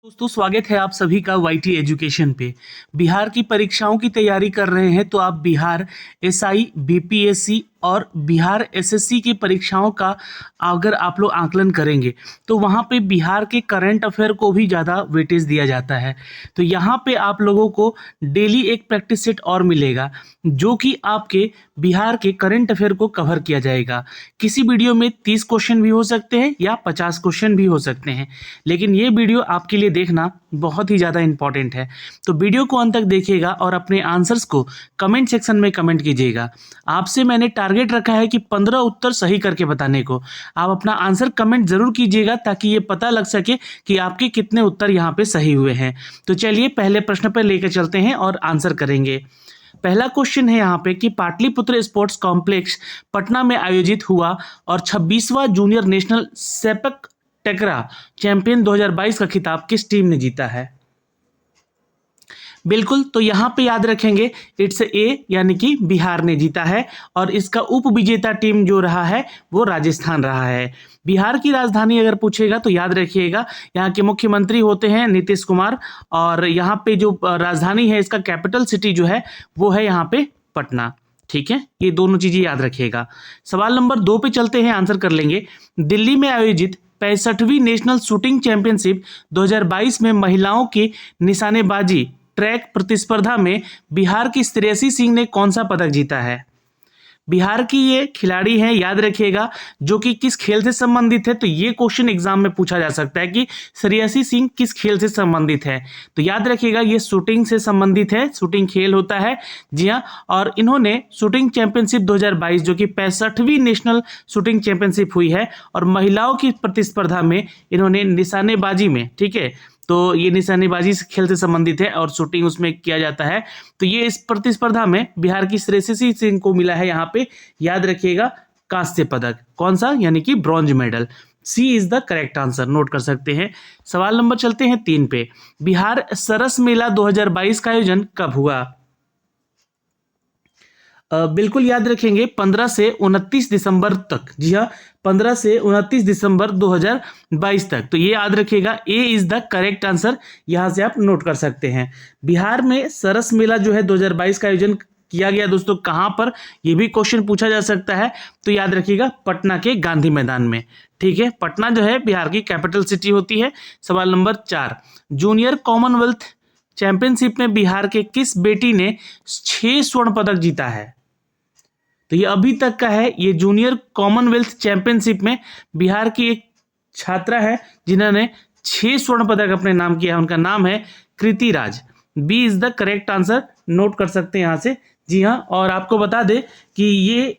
दोस्तों स्वागत है आप सभी का वाईटी एजुकेशन पे। बिहार की परीक्षाओं की तैयारी कर रहे हैं तो आप बिहार एसआई, बीपीएससी और बिहार एसएससी की परीक्षाओं का अगर आप लोग आकलन करेंगे तो वहाँ पे बिहार के करंट अफेयर को भी ज़्यादा वेटेज दिया जाता है। तो यहाँ पे आप लोगों को डेली एक प्रैक्टिस सेट और मिलेगा जो कि आपके बिहार के करंट अफेयर को कवर किया जाएगा। किसी वीडियो में 30 क्वेश्चन भी हो सकते हैं या 50 क्वेश्चन भी हो सकते हैं, लेकिन ये वीडियो आपके लिए देखना बहुत ही ज़्यादा इंपॉर्टेंट है। तो वीडियो को अंत तक देखिएगा और अपने आंसर्स को कमेंट सेक्शन में कमेंट कीजिएगा। आपसे मैंने टारगेट रखा है कि 15 उत्तर सही करके बताने को। आप अपना आंसर कमेंट जरूर कीजिएगा ताकि ये पता लग सके कि आपके कितने उत्तर यहाँ पे सही हुए हैं। तो चलिए पहले प्रश्न पर लेकर चलते हैं और आंसर करेंगे। पहला क्वेश्चन है यहाँ पे कि पाटलिपुत्र स्पोर्ट्स कॉम्प्लेक्स पटना में आयोजित हुआ और 26वां जूनियर नेशनल सेपक टकरा चैंपियन 2022 का खिताब किस टीम ने जीता है? बिल्कुल, तो यहाँ पे याद रखेंगे इट्स ए यानी कि बिहार ने जीता है और इसका उप विजेता टीम जो रहा है वो राजस्थान रहा है। बिहार की राजधानी अगर पूछेगा तो याद रखिएगा यहाँ के मुख्यमंत्री होते हैं नीतीश कुमार और यहाँ पे जो राजधानी है इसका कैपिटल सिटी जो है वो है यहाँ पे पटना। ठीक है, ये दोनों चीजें याद रखिएगा। सवाल नंबर 2 पे चलते हैं, आंसर कर लेंगे। दिल्ली में आयोजित 65वीं नेशनल शूटिंग चैंपियनशिप 2022 में महिलाओं की निशानेबाजी ट्रैक प्रतिस्पर्धा में बिहार की श्रेयसी सिंह ने कौन सा पदक जीता है? बिहार की ये खिलाड़ी हैं, याद रखिएगा, जो कि किस खेल से संबंधित है। तो ये क्वेश्चन एग्जाम में पूछा जा सकता है कि श्रेयसी सिंह किस खेल से संबंधित है। तो याद रखिएगा ये शूटिंग से संबंधित है, शूटिंग खेल होता है। जी हाँ, और इन्होंने शूटिंग चैंपियनशिप 2022 जो कि 65वीं नेशनल शूटिंग चैंपियनशिप हुई है और महिलाओं की प्रतिस्पर्धा में इन्होंने निशानेबाजी में, ठीक है, तो ये निशानेबाजी खेल से संबंधित है और शूटिंग उसमें किया जाता है। तो ये इस प्रतिस्पर्धा में बिहार की श्रेयसी सिंह को मिला है यहाँ पे, याद रखिएगा, कांस्य पदक। कौन सा? यानी कि bronze medal. C is the correct answer, note कर सकते हैं। सवाल नंबर चलते हैं 3 पे। बिहार सरस मेला 2022 का आयोजन कब हुआ? बिल्कुल याद रखेंगे 15 से 29 दिसंबर तक। जी हाँ, 15 से 29 दिसंबर 2022 तक। तो ये याद रखिएगा, ए इज द करेक्ट आंसर, यहां से आप नोट कर सकते हैं। बिहार में सरस मेला जो है 2022 का आयोजन किया गया दोस्तों, कहां पर? ये भी क्वेश्चन पूछा जा सकता है। तो याद रखिएगा पटना के गांधी मैदान में। ठीक है, पटना जो है बिहार की कैपिटल सिटी होती है। सवाल नंबर 4, जूनियर कॉमनवेल्थ चैंपियनशिप में बिहार के किस बेटी ने 6 स्वर्ण पदक जीता है? तो ये अभी तक का है। ये जूनियर कॉमनवेल्थ चैंपियनशिप में बिहार की एक छात्रा है जिन्होंने 6 स्वर्ण पदक अपने नाम किया है। उनका नाम है Kriti Raj. B is the correct answer, note कर सकते हैं यहां से। जी हाँ, और आपको बता दें कि ये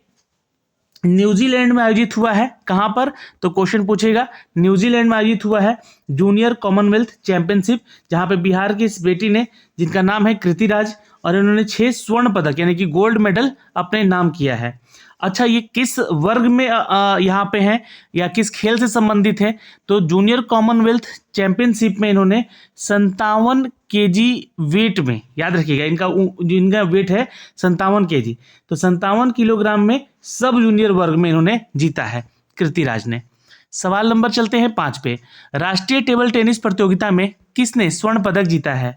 न्यूजीलैंड में आयोजित हुआ है। कहां पर? तो क्वेश्चन पूछेगा, न्यूजीलैंड में आयोजित हुआ है जूनियर कॉमनवेल्थ चैंपियनशिप, जहां पे बिहार की इस बेटी ने, जिनका नाम है कृति राज, और इन्होंने 6 स्वर्ण पदक यानी कि गोल्ड मेडल अपने नाम किया है। अच्छा, ये किस वर्ग में यहाँ पे है या किस खेल से संबंधित है? तो जूनियर कॉमनवेल्थ चैंपियनशिप में इन्होंने 57 केजी वेट में, याद रखिएगा इनका वेट है 57 केजी, तो 57 किलोग्राम में सब जूनियर वर्ग में इन्होंने जीता है कृति राज ने। सवाल नंबर चलते हैं 5 पे। राष्ट्रीय टेबल टेनिस प्रतियोगिता में किसने स्वर्ण पदक जीता है?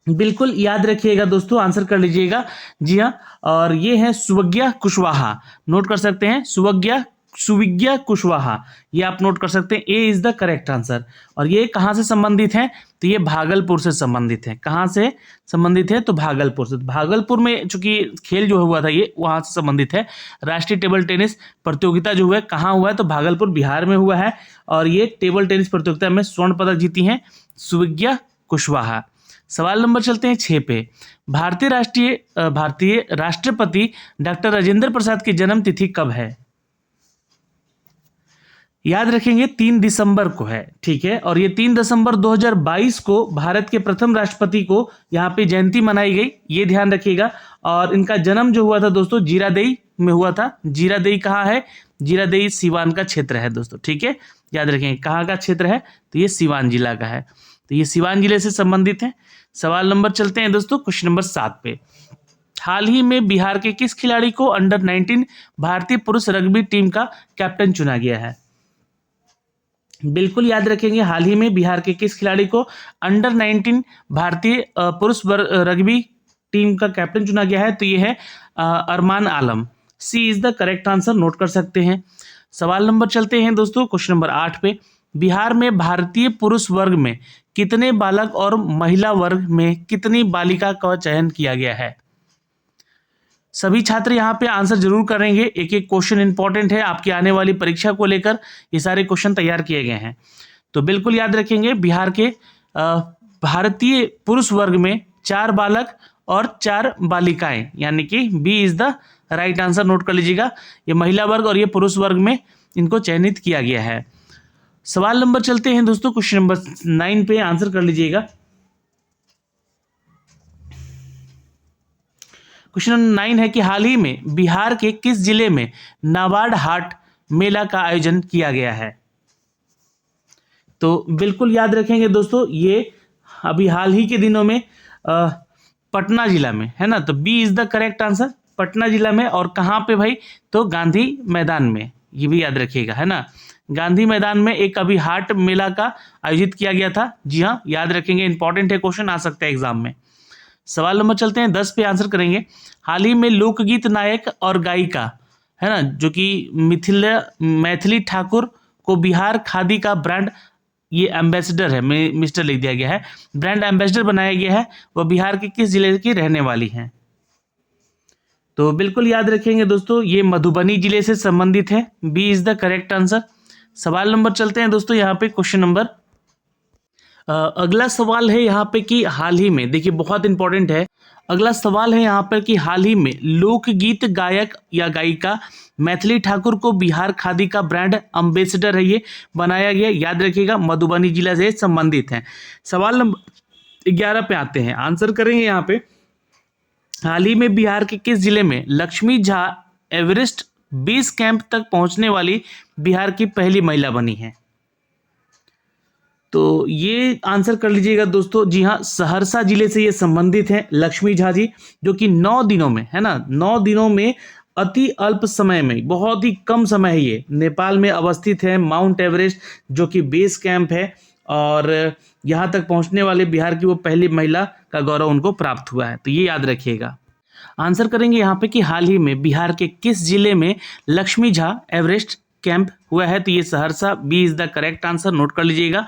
बिल्कुल याद रखिएगा दोस्तों, आंसर कर लीजिएगा। जी हाँ, और ये है सुविज्ञा कुशवाहा, नोट कर सकते हैं, सुविज्ञा कुशवाहा, ये आप नोट कर सकते हैं। ए इज द करेक्ट आंसर। और ये कहाँ से संबंधित है? तो ये भागलपुर से संबंधित है। कहाँ से संबंधित है? तो भागलपुर से। भागलपुर में चूंकि खेल जो हुआ था ये वहां से संबंधित है। राष्ट्रीय टेबल टेनिस प्रतियोगिता जो हुआ है कहाँ हुआ है? तो भागलपुर बिहार में हुआ है। और ये टेबल टेनिस प्रतियोगिता में स्वर्ण पदक जीती हैं सुविज्ञा कुशवाहा। सवाल नंबर चलते हैं 6 पे। भारतीय राष्ट्रपति डॉक्टर राजेंद्र प्रसाद की जन्म तिथि कब है? याद रखेंगे 3 दिसंबर को है। ठीक है, और ये 3 दिसंबर 2022 को भारत के प्रथम राष्ट्रपति को यहाँ पे जयंती मनाई गई, ये ध्यान रखिएगा। और इनका जन्म जो हुआ था दोस्तों जीरादेई में हुआ था। जीरादेई कहाँ है? जीरादेई सीवान का क्षेत्र है दोस्तों। ठीक है, याद रखेंगे कहाँ का क्षेत्र है? तो ये सीवान जिला का है। तो ये सीवान जिले से संबंधित है। सवाल नंबर चलते हैं दोस्तों क्वेश्चन नंबर 7 पे। हाल ही में बिहार के किस खिलाड़ी को अंडर 19 भारतीय पुरुष रग्बी टीम का कैप्टन चुना गया है? बिल्कुल याद रखेंगे, हाल ही में बिहार के किस खिलाड़ी को अंडर 19 भारतीय पुरुष रग्बी टीम का कैप्टन चुना गया है? तो ये है Armaan Alam. C is the correct answer, note कर सकते हैं। सवाल नंबर चलते हैं दोस्तों क्वेश्चन नंबर 8 पे। बिहार में भारतीय पुरुष वर्ग में कितने बालक और महिला वर्ग में कितनी बालिका का चयन किया गया है? सभी छात्र यहाँ पे आंसर जरूर करेंगे, एक एक क्वेश्चन इंपॉर्टेंट है आपकी आने वाली परीक्षा को लेकर, ये सारे क्वेश्चन तैयार किए गए हैं। तो बिल्कुल याद रखेंगे, बिहार के भारतीय पुरुष वर्ग में 4 बालक और 4 बालिकाएं, यानी कि B is the right answer, note कर लीजिएगा। ये महिला वर्ग और ये पुरुष वर्ग में इनको चयनित किया गया है। सवाल नंबर चलते हैं दोस्तों क्वेश्चन नंबर 9 पे, आंसर कर लीजिएगा। क्वेश्चन नंबर 9 है कि हाल ही में बिहार के किस जिले में नाबार्ड हाट मेला का आयोजन किया गया है? तो बिल्कुल याद रखेंगे दोस्तों, ये अभी हाल ही के दिनों में पटना जिला में है ना, तो B is the correct answer, Patna जिला में। और कहाँ पे भाई? तो गांधी मैदान में, ये भी याद रखिएगा है ना, गांधी मैदान में एक अभी हाट मेला का आयोजित किया गया था। जी हाँ, याद रखेंगे, इंपॉर्टेंट है, क्वेश्चन आ सकता है एग्जाम में। सवाल नंबर चलते हैं 10 पे, आंसर करेंगे। हाल ही में लोकगीत नायक और गायिका है ना, जो कि मैथिली ठाकुर को बिहार खादी का ब्रांड, ये एम्बेसडर है, मिस्टर लिख दिया गया है, ब्रांड एम्बेसडर बनाया गया है, वह बिहार के किस जिले की रहने वाली हैं? तो बिल्कुल याद रखेंगे दोस्तों, ये मधुबनी जिले से संबंधित है, B is the correct answer. सवाल नंबर चलते हैं दोस्तों यहाँ पे क्वेश्चन नंबर, अगला सवाल है यहाँ पे कि हाल ही में, देखिए बहुत इंपॉर्टेंट है, अगला सवाल है यहाँ पर कि हाल ही में लोकगीत गायक या गायिका मैथिली ठाकुर को बिहार खादी का ब्रांड एम्बेसडर है ये बनाया गया, याद रखिएगा, मधुबनी जिला से संबंधित है। सवाल नंबर 11 पे आते हैं, आंसर करेंगे यहाँ पे। हाल ही में बिहार के किस जिले में Lakshmi Jha Everest base camp तक पहुंचने वाली बिहार की पहली महिला बनी है? तो ये आंसर कर लीजिएगा दोस्तों, जी हाँ, सहरसा जिले से ये संबंधित हैं लक्ष्मी झा जी, जो कि 9 दिनों में है ना, 9 दिनों में अति अल्प समय में, बहुत ही कम समय है, ये नेपाल में अवस्थित है माउंट एवरेस्ट, जो कि बेस कैंप है, और यहाँ तक पहुँचने वाले बिहार की वो पहली महिला का गौरव उनको प्राप्त हुआ है। तो ये याद रखिएगा। आंसर करेंगे यहाँ पे कि हाल ही में बिहार के किस जिले में लक्ष्मी झा एवरेस्ट कैंप हुआ है? तो ये Saharsa, B is the correct answer, note कर लीजिएगा।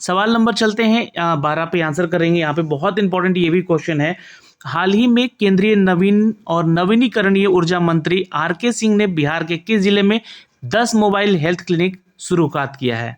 सवाल नंबर चलते हैं 12 पे, आंसर करेंगे। यहाँ पे बहुत इंपॉर्टेंट ये भी क्वेश्चन है। हाल ही में केंद्रीय नवीन और नवीनीकरणीय ऊर्जा मंत्री आर.के. सिंह ने बिहार के किस जिले में 10 मोबाइल हेल्थ क्लिनिक शुरुआत किया है?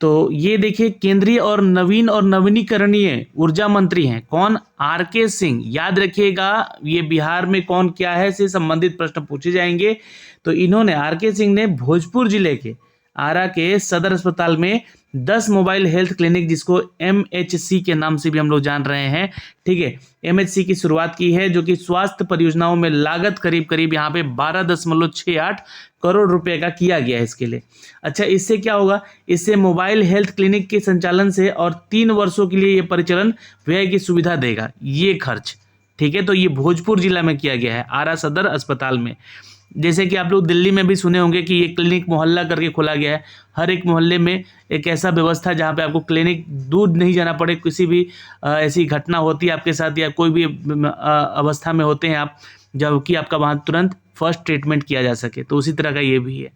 तो ये देखिए, केंद्रीय और नवीनीकरणीय ऊर्जा मंत्री हैं कौन? आर.के. सिंह। याद रखिएगा, ये बिहार में कौन क्या है से संबंधित प्रश्न पूछे जाएंगे। तो इन्होंने, आर.के. सिंह ने भोजपुर जिले के आरा के सदर अस्पताल में 10 मोबाइल हेल्थ क्लिनिक, जिसको MHC के नाम से भी हम लोग जान रहे हैं, ठीक है, MHC की शुरुआत की है, जो कि स्वास्थ्य परियोजनाओं में लागत करीब करीब यहाँ पे 12.68 करोड़ रुपए का किया गया है इसके लिए। अच्छा, इससे क्या होगा? इससे मोबाइल हेल्थ क्लिनिक के संचालन से और 3 वर्षों के लिए ये परिचालन व्यय की सुविधा देगा, ये खर्च, ठीक है। तो ये भोजपुर जिला में किया गया है, आरा सदर अस्पताल में। जैसे कि आप लोग दिल्ली में भी सुने होंगे कि ये क्लिनिक मोहल्ला करके खोला गया है, हर एक मोहल्ले में एक ऐसा व्यवस्था जहाँ पे आपको क्लिनिक दूर नहीं जाना पड़े, किसी भी ऐसी घटना होती है आपके साथ या कोई भी अवस्था में होते हैं आप, जबकि आपका वहाँ तुरंत फर्स्ट ट्रीटमेंट किया जा सके। तो उसी तरह का ये भी है।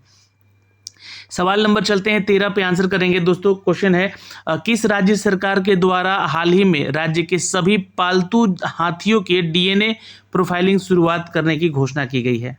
सवाल नंबर चलते हैं 13 पे, आंसर करेंगे दोस्तों। क्वेश्चन है, किस राज्य सरकार के द्वारा हाल ही में राज्य के सभी पालतू हाथियों के DNA प्रोफाइलिंग शुरुआत करने की घोषणा की गई है?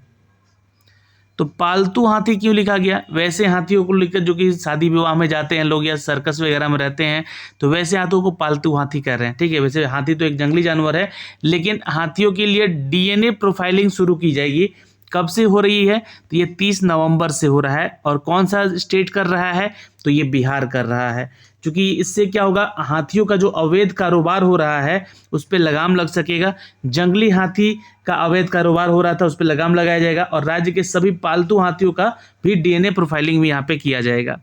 तो पालतू हाथी क्यों लिखा गया? वैसे हाथियों को लिखकर जो कि शादी विवाह में जाते हैं लोग या सर्कस वगैरह में रहते हैं, तो वैसे हाथियों को पालतू हाथी कह रहे हैं, ठीक है। वैसे हाथी तो एक जंगली जानवर है, लेकिन हाथियों के लिए DNA प्रोफाइलिंग शुरू की जाएगी। कब से हो रही है? तो ये 30 नवंबर से हो रहा है। और कौन सा स्टेट कर रहा है? तो ये बिहार कर रहा है। क्योंकि इससे क्या होगा, हाथियों का जो अवैध कारोबार हो रहा है उस पर लगाम लग सकेगा। जंगली हाथी का अवैध कारोबार हो रहा था, उस पर लगाम लगाया जाएगा, और राज्य के सभी पालतू हाथियों का भी DNA प्रोफाइलिंग भी यहाँ पे किया जाएगा,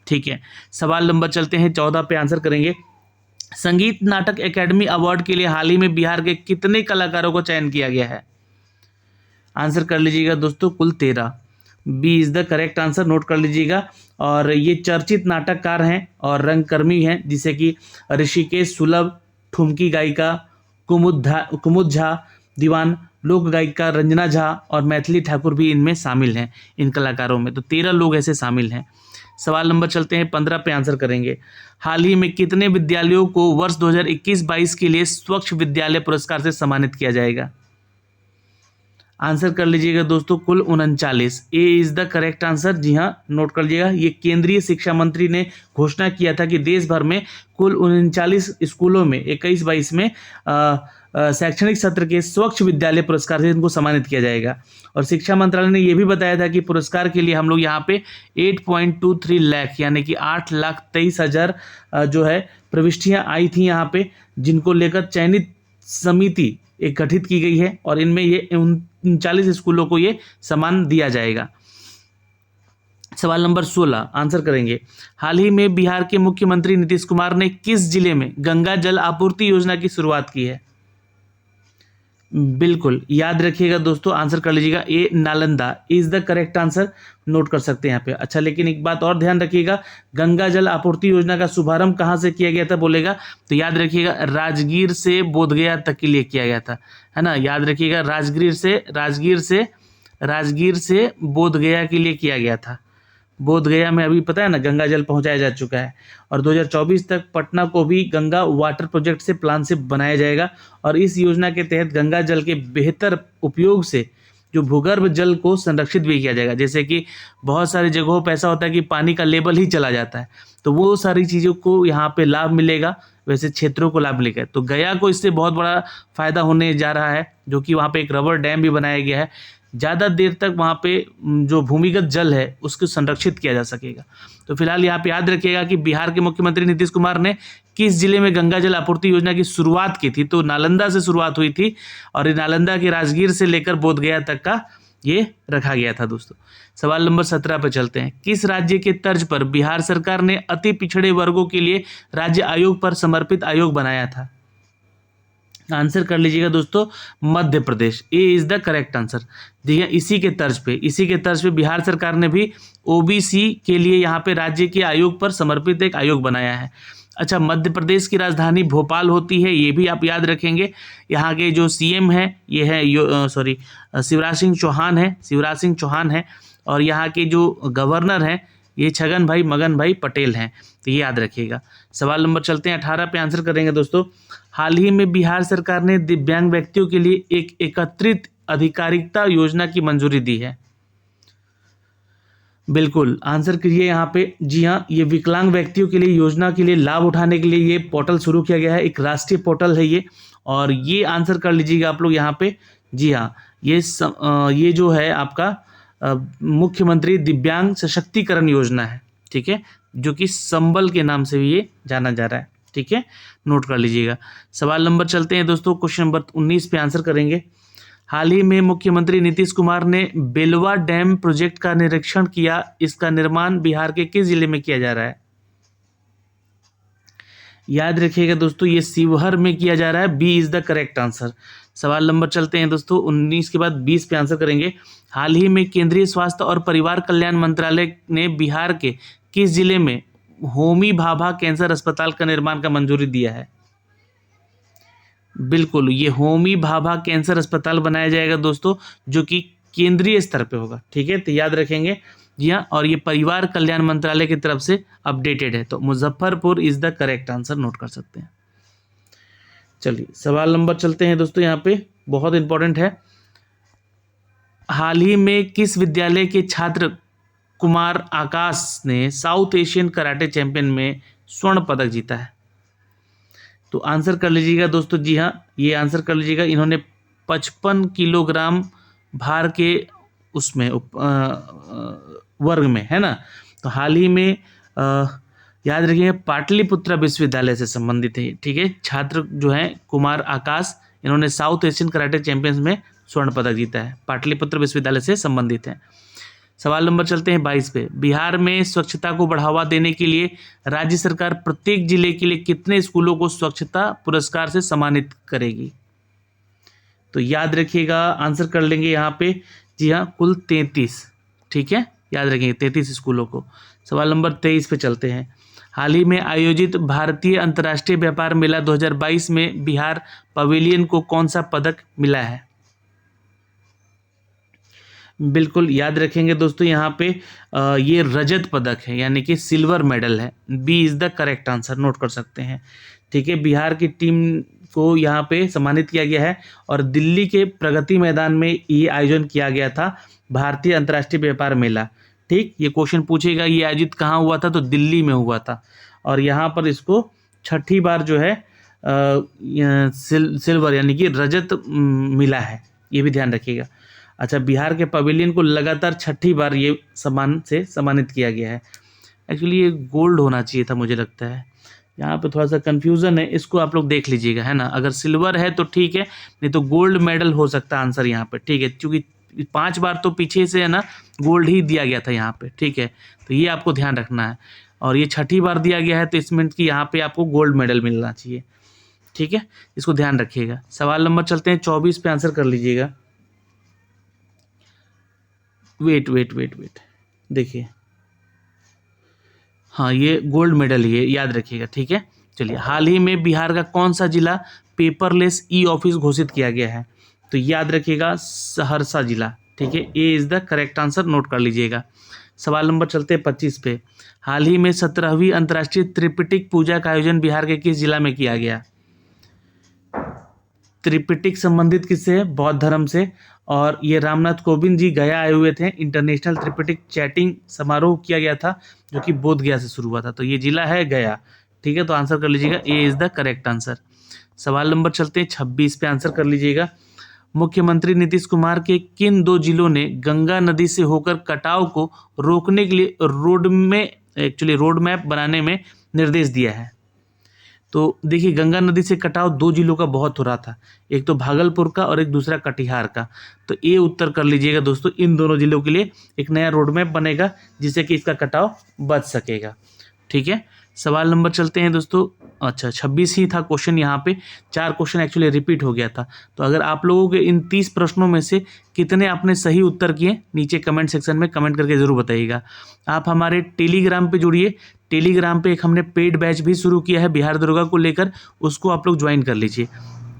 ठीक है। सवाल नंबर चलते हैं 14 पे, आंसर करेंगे। संगीत नाटक अकेडमी अवार्ड के लिए हाल ही में बिहार के कितने कलाकारों को चयन किया गया है? आंसर कर लीजिएगा दोस्तों, कुल 13। B is the correct answer, note कर लीजिएगा। और ये चर्चित नाटककार हैं और रंगकर्मी हैं, जिसे कि ऋषिकेश सुलभ, ठुमकी गायिका कुमुद झा, दीवान लोक गायिका रंजना झा और मैथिली ठाकुर भी इनमें शामिल हैं, इन कलाकारों में। तो 13 लोग ऐसे शामिल हैं। सवाल नंबर चलते हैं 15 पे आंसर करेंगे। हाल ही में कितने विद्यालयों को वर्ष 2021-22 के लिए स्वच्छ विद्यालय पुरस्कार से सम्मानित किया जाएगा? आंसर कर लीजिएगा दोस्तों, कुल 39। ए इज द करेक्ट आंसर। जी हाँ, नोट कर लीजिएगा। ये केंद्रीय शिक्षा मंत्री ने घोषणा किया था कि देश भर में कुल 39 स्कूलों में 21-22 में शैक्षणिक सत्र के स्वच्छ विद्यालय पुरस्कार से इनको सम्मानित किया जाएगा। और शिक्षा मंत्रालय ने यह भी बताया था कि पुरस्कार के लिए हम लोग यहाँ पे 8.23 लाख यानी कि 8,23,000 जो है प्रविष्टियाँ आई थी यहाँ पे, जिनको लेकर चयनित समिति एक गठित की गई है और इनमें ये 39 स्कूलों को ये सम्मान दिया जाएगा। सवाल नंबर 16 आंसर करेंगे। हाल ही में बिहार के मुख्यमंत्री नीतीश कुमार ने किस जिले में गंगा जल आपूर्ति योजना की शुरुआत की है? बिल्कुल याद रखिएगा दोस्तों, आंसर कर लीजिएगा। A Nalanda is the correct answer, note कर सकते हैं यहाँ पे। अच्छा, लेकिन एक बात और ध्यान रखिएगा, गंगा जल आपूर्ति योजना का शुभारंभ कहाँ से किया गया था बोलेगा तो याद रखिएगा राजगीर से बोधगया तक के लिए किया गया था, है ना। याद रखिएगा राजगीर से बोधगया के लिए किया गया था। बोधगया में अभी पता है ना गंगा जल पहुंचाया जा चुका है। और 2024 तक पटना को भी गंगा वाटर प्रोजेक्ट से प्लान से बनाया जाएगा। और इस योजना के तहत गंगा जल के बेहतर उपयोग से जो भूगर्भ जल को संरक्षित भी किया जाएगा। जैसे कि बहुत सारी जगहों पर ऐसा होता है कि पानी का लेवल ही चला जाता है, तो वो सारी चीज़ों को यहाँ पे लाभ मिलेगा, वैसे क्षेत्रों को लाभ मिलेगा। तो गया को इससे बहुत बड़ा फायदा होने जा रहा है, जो कि वहाँ पे एक रबर डैम भी बनाया गया है। ज़्यादा देर तक वहाँ पे जो भूमिगत जल है उसको संरक्षित किया जा सकेगा। तो फिलहाल यहाँ पे याद रखिएगा कि बिहार के मुख्यमंत्री नीतीश कुमार ने किस जिले में गंगा जल आपूर्ति योजना की शुरुआत की थी? तो नालंदा से शुरुआत हुई थी और ये नालंदा के राजगीर से लेकर बोधगया तक का ये रखा गया था दोस्तों। सवाल नंबर 17 पर चलते हैं। किस राज्य के तर्ज पर बिहार सरकार ने अति पिछड़े वर्गों के लिए राज्य आयोग पर समर्पित आयोग बनाया था? आंसर कर लीजिएगा दोस्तों, मध्य प्रदेश। ए इज द करेक्ट आंसर। देखिए इसी के तर्ज पे बिहार सरकार ने भी ओबीसी के लिए यहाँ पे राज्य के आयोग पर समर्पित एक आयोग बनाया है। अच्छा, मध्य प्रदेश की राजधानी भोपाल होती है, ये भी आप याद रखेंगे। यहाँ के जो सीएम है ये है शिवराज सिंह चौहान है और यहाँ के जो गवर्नर हैं ये मगन भाई पटेल हैं, तो ये याद रखिएगा। सवाल नंबर चलते हैं 18 पे आंसर करेंगे दोस्तों। हाल ही में बिहार सरकार ने दिव्यांग व्यक्तियों के लिए एक एकत्रित अधिकारिता योजना की मंजूरी दी है। बिल्कुल आंसर कीजिए यहाँ पे। जी हाँ, ये विकलांग व्यक्तियों के लिए योजना के लिए लाभ उठाने के लिए ये पोर्टल शुरू किया गया है, एक राष्ट्रीय पोर्टल है ये। और ये आंसर कर लीजिएगा आप लोग यहाँ पे। जी हाँ, ये जो है आपका मुख्यमंत्री दिव्यांग सशक्तिकरण योजना है, ठीक है, जो कि संबल के नाम से भी ये जाना जा रहा है, ठीक है, नोट कर लीजिएगा। सवाल नंबर चलते हैं दोस्तों, क्वेश्चन नंबर 19 पे आंसर करेंगे। हाल ही में मुख्यमंत्री नीतीश कुमार ने बेलवा डैम प्रोजेक्ट का निरीक्षण किया, इसका निर्माण बिहार के किस जिले में किया जा रहा है? याद रखिएगा दोस्तों, ये शिवहर में किया जा रहा है। B is the correct answer. सवाल नंबर चलते हैं दोस्तों 19 के बाद 20 पे आंसर करेंगे। हाल ही में केंद्रीय स्वास्थ्य और परिवार कल्याण मंत्रालय ने बिहार के किस जिले में होमी भाभा कैंसर अस्पताल का निर्माण का मंजूरी दिया है? बिल्कुल, ये होमी भाभा कैंसर अस्पताल बनाया जाएगा दोस्तों, जो कि केंद्रीय स्तर पे होगा, ठीक है, तो याद रखेंगे। जी हाँ, और ये परिवार कल्याण मंत्रालय की तरफ से अपडेटेड है, तो Muzaffarpur is the correct answer, note कर सकते हैं। चलिए सवाल नंबर चलते हैं दोस्तों, यहाँ पे बहुत इंपॉर्टेंट है। हाल ही में किस विद्यालय के छात्र कुमार आकाश ने साउथ एशियन कराटे चैंपियन में स्वर्ण पदक जीता है? तो आंसर कर लीजिएगा दोस्तों। जी हाँ, ये आंसर कर लीजिएगा। इन्होंने 55 किलोग्राम भार के उसमें वर्ग में, है ना। तो हाल ही में याद रखिए पाटलिपुत्र विश्वविद्यालय से संबंधित है, ठीक है। छात्र जो हैं कुमार आकाश, इन्होंने साउथ एशियन कराटे चैंपियंस में स्वर्ण पदक जीता है, पाटलिपुत्र विश्वविद्यालय से संबंधित है। सवाल नंबर चलते हैं 22 पे। बिहार में स्वच्छता को बढ़ावा देने के लिए राज्य सरकार प्रत्येक जिले के लिए कितने स्कूलों को स्वच्छता पुरस्कार से सम्मानित करेगी? तो याद रखिएगा, आंसर कर लेंगे यहाँ पे। जी हाँ, कुल 33। ठीक है, याद रखेंगे 33 स्कूलों को। सवाल नंबर 23 पे चलते हैं। हाल ही में आयोजित भारतीय अंतर्राष्ट्रीय व्यापार मेला 2022 में बिहार पवेलियन को कौन सा पदक मिला है? बिल्कुल याद रखेंगे दोस्तों, यहाँ पे ये रजत पदक है, यानी कि सिल्वर मेडल है। B is the correct answer, note कर सकते हैं। ठीक है, बिहार की टीम को यहाँ पे सम्मानित किया गया है और दिल्ली के प्रगति मैदान में ये आयोजन किया गया था, भारतीय अंतर्राष्ट्रीय व्यापार मेला। ठीक, ये क्वेश्चन पूछेगा ये आयोजित कहाँ हुआ था, तो दिल्ली में हुआ था और यहाँ पर इसको छठी बार जो है सिल्वर यानी कि रजत मिला है, ये भी ध्यान रखिएगा। अच्छा, बिहार के पवेलियन को लगातार छठी बार ये सम्मान से सम्मानित किया गया है। एक्चुअली ये गोल्ड होना चाहिए था, मुझे लगता है यहाँ पे थोड़ा सा कंफ्यूजन है, इसको आप लोग देख लीजिएगा, है ना। अगर सिल्वर है तो ठीक है, नहीं तो गोल्ड मेडल हो सकता है आंसर यहाँ पे। ठीक है, क्योंकि 5 बार तो पीछे से है ना गोल्ड ही दिया गया था यहाँ पे। ठीक है, तो ये आपको ध्यान रखना है और ये छठी बार दिया गया है तो इसमें कि यहाँ पे आपको गोल्ड मेडल मिलना चाहिए। ठीक है, इसको ध्यान रखिएगा। सवाल नंबर चलते हैं 24 पे, आंसर कर लीजिएगा। वेट देखिए, हाँ ये गोल्ड मेडल ही है, याद रखिएगा। ठीक है, चलिए, हाल ही में बिहार का कौन सा जिला पेपरलेस ई ऑफिस घोषित किया गया है? तो याद रखिएगा सहरसा जिला। ठीक है, A is the correct answer, note कर लीजिएगा। सवाल नंबर चलते हैं 25 पे। हाल ही में 17वीं अंतर्राष्ट्रीय त्रिपिटक पूजा का आयोजन बिहार के किस जिला में किया गया? त्रिपिटक संबंधित किससे है? बौद्ध धर्म से। और ये रामनाथ कोविंद जी गया आए हुए थे, इंटरनेशनल त्रिपिटक चैटिंग समारोह किया गया था जो कि बोध गया से शुरू हुआ था, तो ये जिला है गया। ठीक है, तो आंसर कर लीजिएगा, ए इज द करेक्ट आंसर। सवाल नंबर चलते हैं 26 पे, आंसर कर लीजिएगा। मुख्यमंत्री नीतीश कुमार के किन 2 जिलों ने गंगा नदी से होकर कटाव को रोकने के लिए रोड मैप बनाने में निर्देश दिया है? तो देखिए, गंगा नदी से कटाव 2 जिलों का बहुत हो रहा था, एक तो भागलपुर का और एक दूसरा कटिहार का। तो ये उत्तर कर लीजिएगा दोस्तों, इन दोनों जिलों के लिए एक नया रोड मैप बनेगा जिससे कि इसका कटाव बच सकेगा। ठीक है, सवाल नंबर चलते हैं दोस्तों। अच्छा, 26 ही था क्वेश्चन, यहाँ पे 4 क्वेश्चन एक्चुअली रिपीट हो गया था। तो अगर आप लोगों के इन 30 प्रश्नों में से कितने आपने सही उत्तर किए, नीचे कमेंट सेक्शन में कमेंट करके ज़रूर बताइएगा। आप हमारे टेलीग्राम पे जुड़िए, टेलीग्राम पे एक हमने पेड बैच भी शुरू किया है बिहार दरोगा को लेकर, उसको आप लोग ज्वाइन कर लीजिए।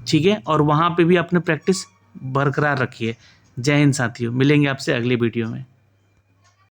ठीक है, और वहाँ पे भी अपने प्रैक्टिस बरकरार रखिए। जय हिंद साथियों, मिलेंगे आपसे अगले वीडियो में।